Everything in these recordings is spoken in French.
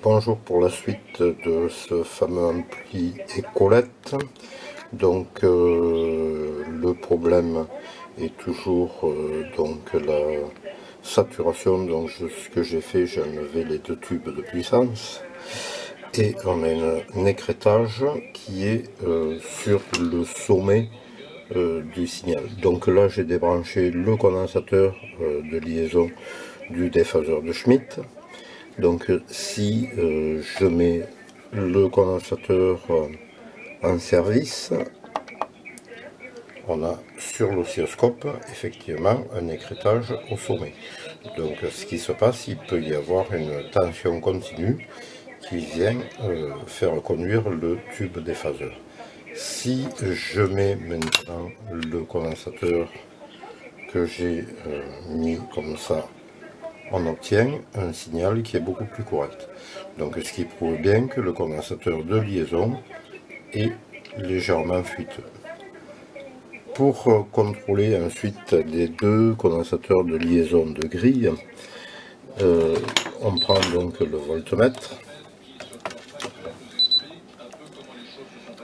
Bonjour pour la suite de ce fameux ampli Ecolette. Donc le problème est toujours donc la saturation. Donc ce que j'ai fait, j'ai enlevé les deux tubes de puissance et on a un écrêtage qui est sur le sommet du signal. Donc là j'ai débranché le condensateur de liaison du déphaseur de Schmitt. Donc si je mets le condensateur en service, on a sur l'oscilloscope effectivement un écrêtage au sommet. Donc ce qui se passe, il peut y avoir une tension continue qui vient faire conduire le tube déphaseur. Si je mets maintenant le condensateur que j'ai mis comme ça, on obtient un signal qui est beaucoup plus correct. Donc ce qui prouve bien que le condensateur de liaison est légèrement fuiteux. Pour contrôler ensuite les deux condensateurs de liaison de grille, on prend donc le voltmètre,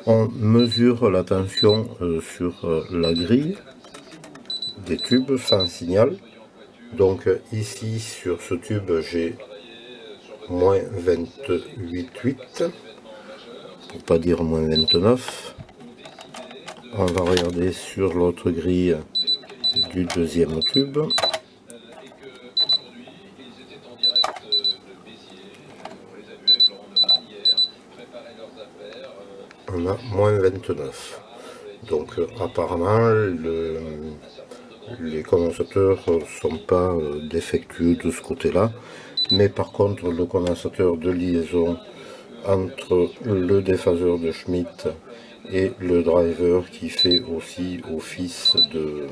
on mesure la tension sur la grille des tubes sans signal. Donc ici sur ce tube j'ai moins 28,8, pour pas dire moins 29. On va regarder sur l'autre grille du deuxième tube. On a moins 29. Donc apparemment les condensateurs sont pas défectueux de ce côté-là. Mais par contre le condensateur de liaison entre le déphaseur de Schmitt et le driver qui fait aussi office de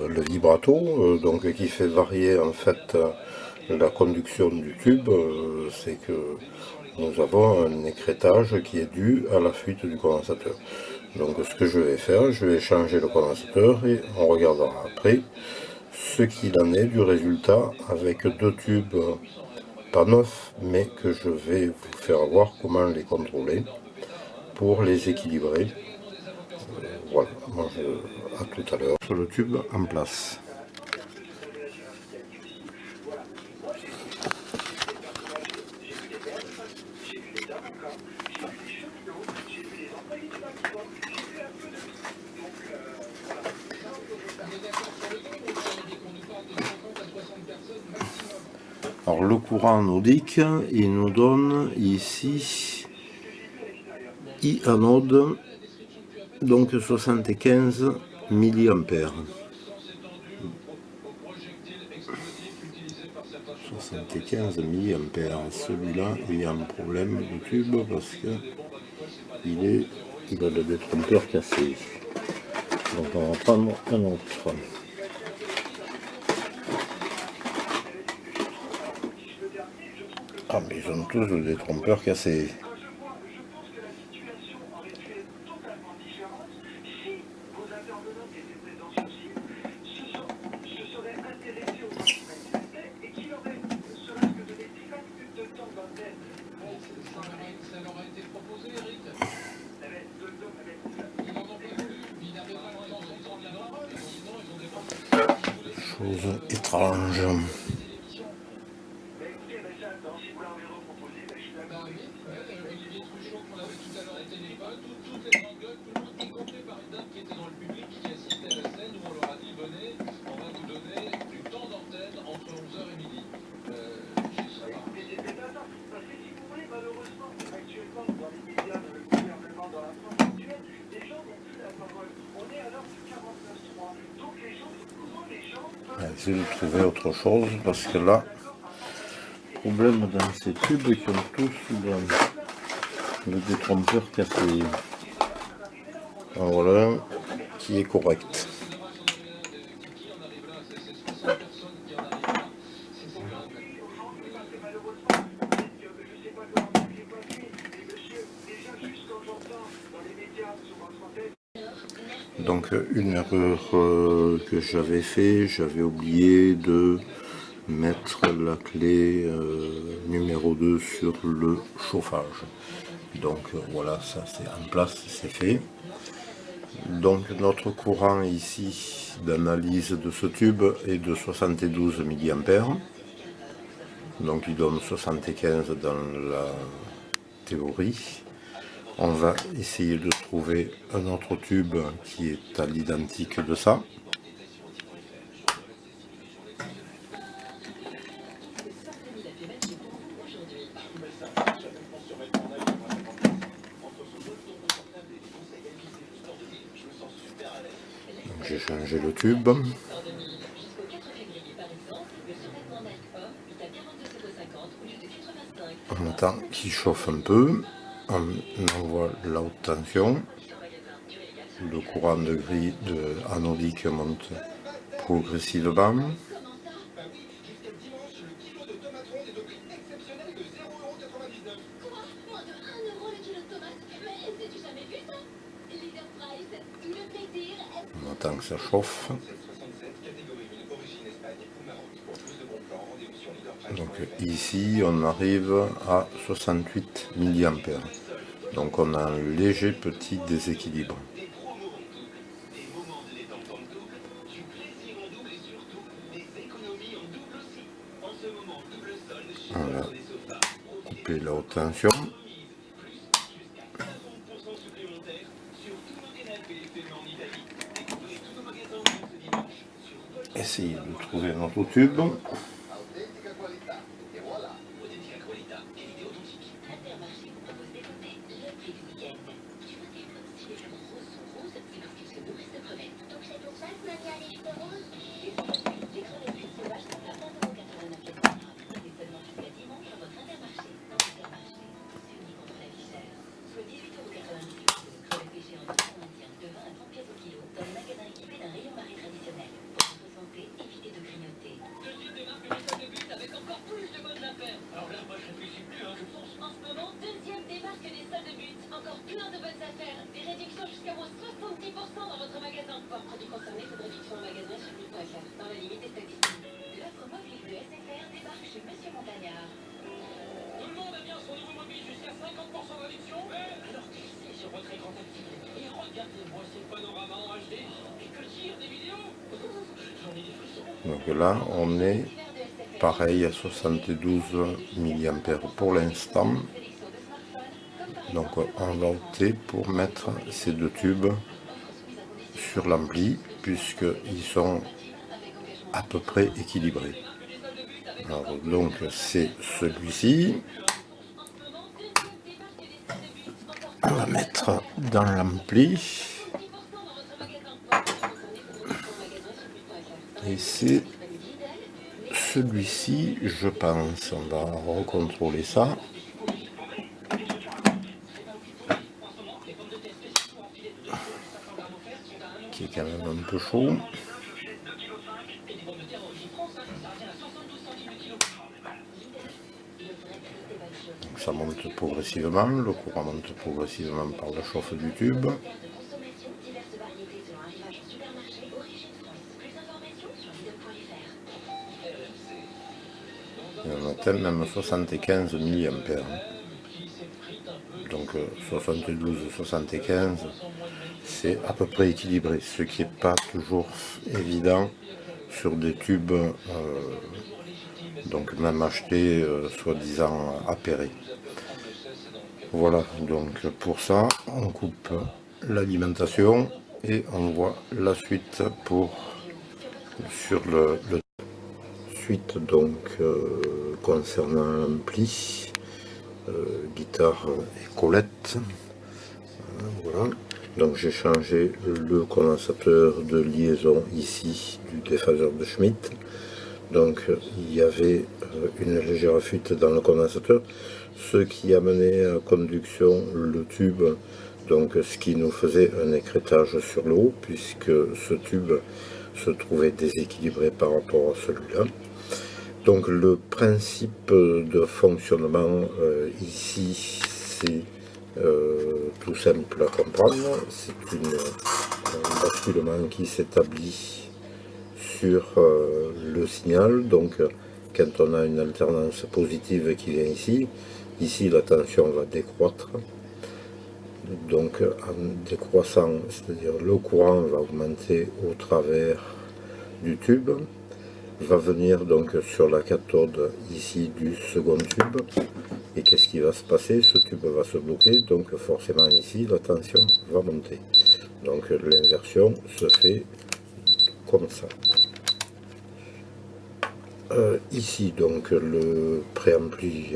le vibrato, donc qui fait varier en fait la conduction du tube, c'est que nous avons un écrêtage qui est dû à la fuite du condensateur. Donc ce que je vais faire, je vais changer le condensateur et on regardera après ce qu'il en est du résultat avec deux tubes pas neufs, mais que je vais vous faire voir comment les contrôler pour les équilibrer. Voilà, moi à tout à l'heure sur le tube en place. Alors le courant nordique, il nous donne ici I anode, donc 75 milliampères. 75 milliampères. Celui-là, il y a un problème de tube parce que il a le détrompeur cassé. Donc on va prendre un autre. Ah mais ils ont tous le détrompeur cassé. Chose étrange. Essayer de trouver autre chose parce que là, problème dans ces tubes qui ont tous le détrompeur cassé. Alors voilà, qui est correct. Donc Donc une erreur que j'avais fait, j'avais oublié de mettre la clé numéro 2 sur le chauffage. Donc voilà, ça c'est en place, c'est fait. Donc notre courant ici d'analyse de ce tube est de 72 mA. Donc il donne 75 dans la théorie. On va essayer de trouver un autre tube qui est à l'identique de ça. J'ai changé le tube. On attend qu'il chauffe un peu. On envoie la haute tension. Le courant de gris de anodique monte progressivement. On attend que ça chauffe. Donc ici on arrive à 68 mA. Donc on a un léger petit déséquilibre. On va couper la haute tension. Essayer de trouver un autre tube. Donc là, on est pareil à 72 mA pour l'instant. Donc on va opter pour mettre ces deux tubes sur l'ampli puisqu'ils sont à peu près équilibrés. Alors, donc c'est celui-ci. On va mettre dans l'ampli. Et c'est celui-ci, je pense. On va recontrôler ça. Qui est quand même un peu chaud. Donc ça monte progressivement, le courant monte progressivement par la chauffe du tube. Et on atteint même 75 mA. Donc 72-75, c'est à peu près équilibré, ce qui n'est pas toujours évident sur des tubes, donc même achetés soi-disant appairés. Voilà, donc pour ça, on coupe l'alimentation et on voit la suite sur le suite donc concernant l'ampli, guitare et colette. Voilà. Donc j'ai changé le condensateur de liaison ici du déphaseur de Schmitt. Donc il y avait une légère fuite dans le condensateur, ce qui amenait à conduction le tube, donc ce qui nous faisait un écrêtage sur le haut, puisque ce tube se trouvait déséquilibré par rapport à celui-là. Donc le principe de fonctionnement ici, c'est tout simple à comprendre. C'est une un basculement qui s'établit sur le signal. Donc quand on a une alternance positive qui vient ici la tension va décroître. Donc en décroissant, c'est-à-dire le courant va augmenter au travers du tube, va venir donc sur la cathode ici du second tube. Et qu'est-ce qui va se passer? Ce tube va se bloquer, donc forcément ici la tension va monter. Donc l'inversion se fait comme ça. Ici donc le préampli,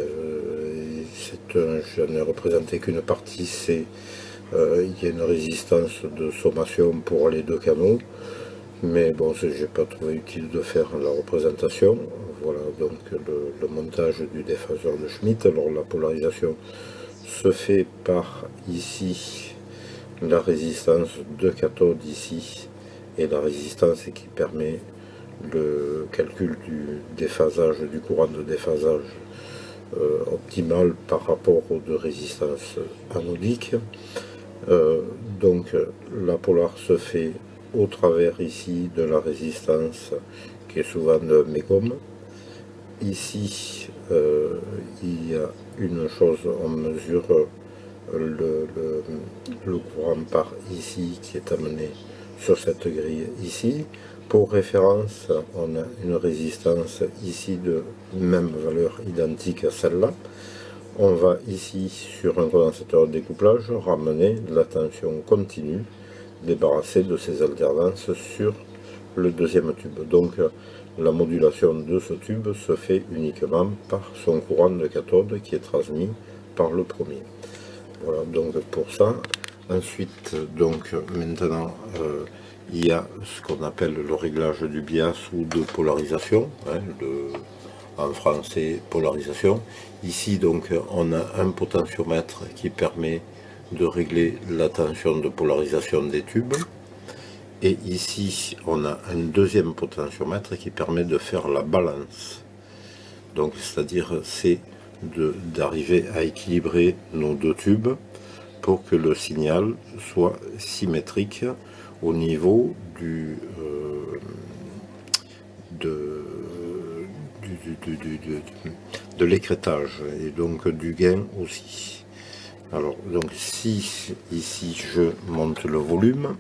je n'ai représenté qu'une partie, il y a une résistance de sommation pour les deux canaux, mais bon, j'ai pas trouvé utile de faire la représentation. Voilà donc le montage du déphaseur de Schmitt. Alors la polarisation se fait par ici la résistance de cathode ici et la résistance qui permet le calcul du déphasage, du courant de déphasage optimal par rapport aux deux résistances anodiques. Donc la polar se fait au travers ici de la résistance qui est souvent de mégome. Ici il y a une chose, on mesure le courant par ici qui est amené sur cette grille ici. Pour référence, on a une résistance ici de même valeur identique à celle-là. On va ici sur un condensateur de découplage ramener la tension continue débarrassée de ces alternances sur le deuxième tube. Donc la modulation de ce tube se fait uniquement par son courant de cathode qui est transmis par le premier. Voilà donc pour ça. Ensuite, donc maintenant, il y a ce qu'on appelle le réglage du bias ou de polarisation, hein, en français polarisation. Ici donc on a un potentiomètre qui permet de régler la tension de polarisation des tubes. Et ici on a un deuxième potentiomètre qui permet de faire la balance. Donc c'est-à-dire c'est d'arriver à équilibrer nos deux tubes pour que le signal soit symétrique au niveau de l'écrêtage et donc du gain aussi. Alors donc si ici je monte le volume,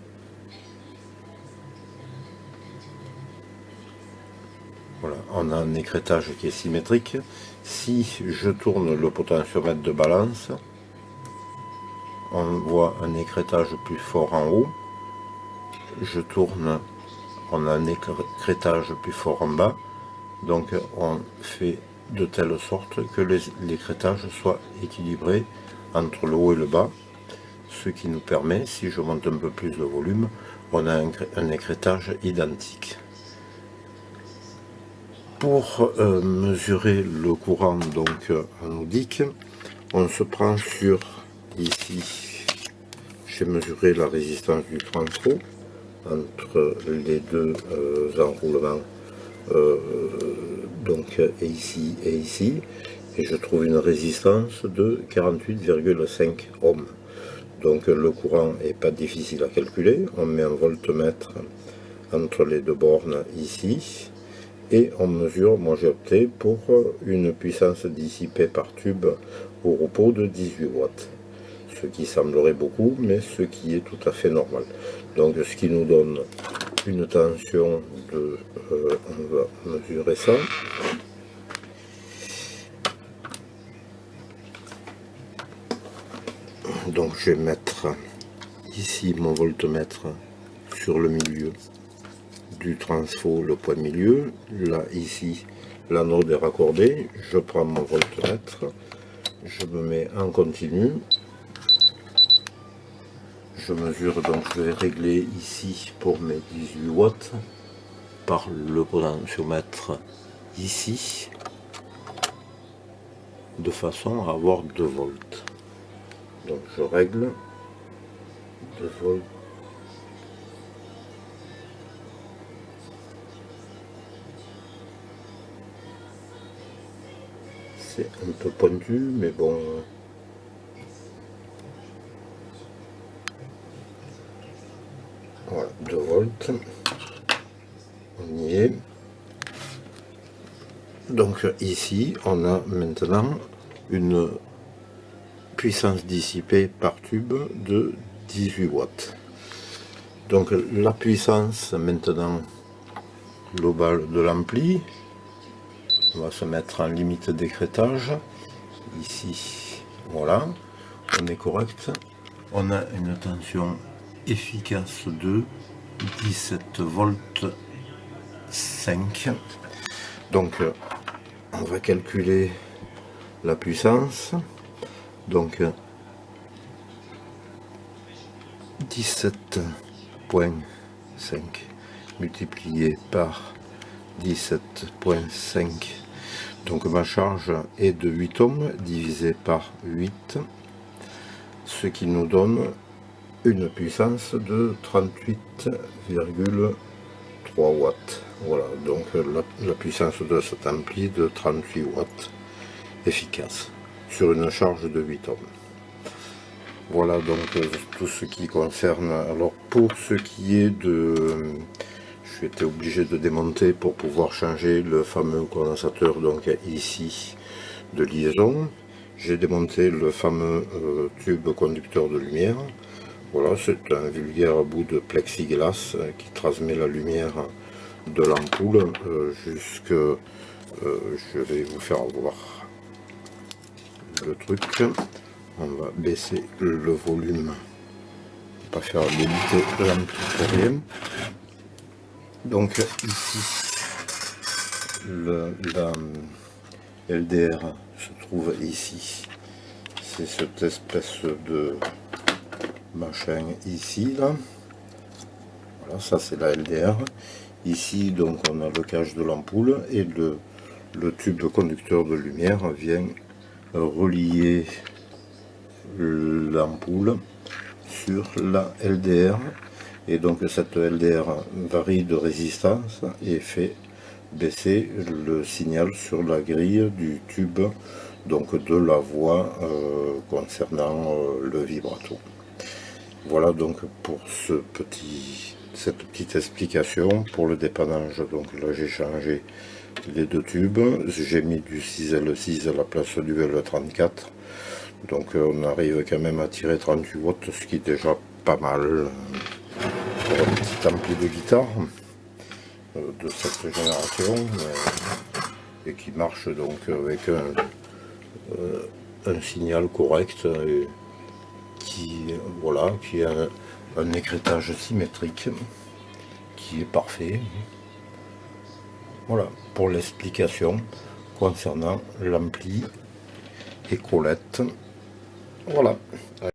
voilà, on a un écrêtage qui est symétrique. Si je tourne le potentiomètre de balance, on voit un écrêtage plus fort en haut. Je tourne, on a un écrêtage plus fort en bas. Donc on fait de telle sorte que l'écrêtage soit équilibré entre le haut et le bas, ce qui nous permet, si je monte un peu plus le volume, on a un écrêtage identique. Pour mesurer le courant donc anodique, on se prend sur ici, j'ai mesuré la résistance du transfo entre les deux enroulements, donc ici, et je trouve une résistance de 48,5 ohms. Donc le courant n'est pas difficile à calculer, on met un voltmètre entre les deux bornes ici, et on mesure, moi j'ai opté pour une puissance dissipée par tube au repos de 18 watts. Ce qui semblerait beaucoup, mais ce qui est tout à fait normal. Donc ce qui nous donne une tension de... on va mesurer ça. Donc je vais mettre ici mon voltmètre sur le milieu du transfo, le point milieu. Là ici l'anode est raccordée, je prends mon voltmètre, je me mets en continu. Je mesure, donc je vais régler ici pour mes 18 watts par le potentiomètre ici, de façon à avoir 2 volts. Donc je règle 2 volts. C'est un peu pointu, mais bon... on y est. Donc ici, on a maintenant une puissance dissipée par tube de 18 watts. Donc la puissance maintenant globale de l'ampli, on va se mettre en limite d'écrêtage. Ici, voilà, on est correct. On a une tension efficace de 17 volts 5. Donc on va calculer la puissance. Donc 17,5 multiplié par 17,5. Donc ma charge est de 8 ohms divisé par 8, ce qui nous donne une puissance de 38,3 watts. Voilà, donc la puissance de cet ampli de 38 watts efficace sur une charge de 8 ohms. Voilà donc tout ce qui concerne. Alors pour ce qui est de... J'ai été obligé de démonter pour pouvoir changer le fameux condensateur donc ici de liaison. J'ai démonté le fameux tube conducteur de lumière. Voilà, c'est un vulgaire bout de plexiglas qui transmet la lumière de l'ampoule jusque... je vais vous faire voir le truc. On va baisser le volume, pas faire débuter l'ampli pour rien. Donc ici, la LDR se trouve ici. C'est cette espèce de machin ici, là. Voilà, ça c'est la LDR. Ici, donc, on a le cache de l'ampoule et le tube conducteur de lumière vient relier l'ampoule sur la LDR. Et donc cette LDR varie de résistance et fait baisser le signal sur la grille du tube, donc de la voix concernant le vibrato. Voilà donc pour cette petite explication pour le dépannage. Donc là j'ai changé les deux tubes, j'ai mis du 6L6 à la place du L34. Donc on arrive quand même à tirer 38 watts, ce qui est déjà pas mal pour un petit ampli de guitare de cette génération, et qui marche donc avec un signal correct, qui a un écrêtage symétrique qui est parfait. Voilà pour l'explication concernant l'ampli Ecolette. Voilà.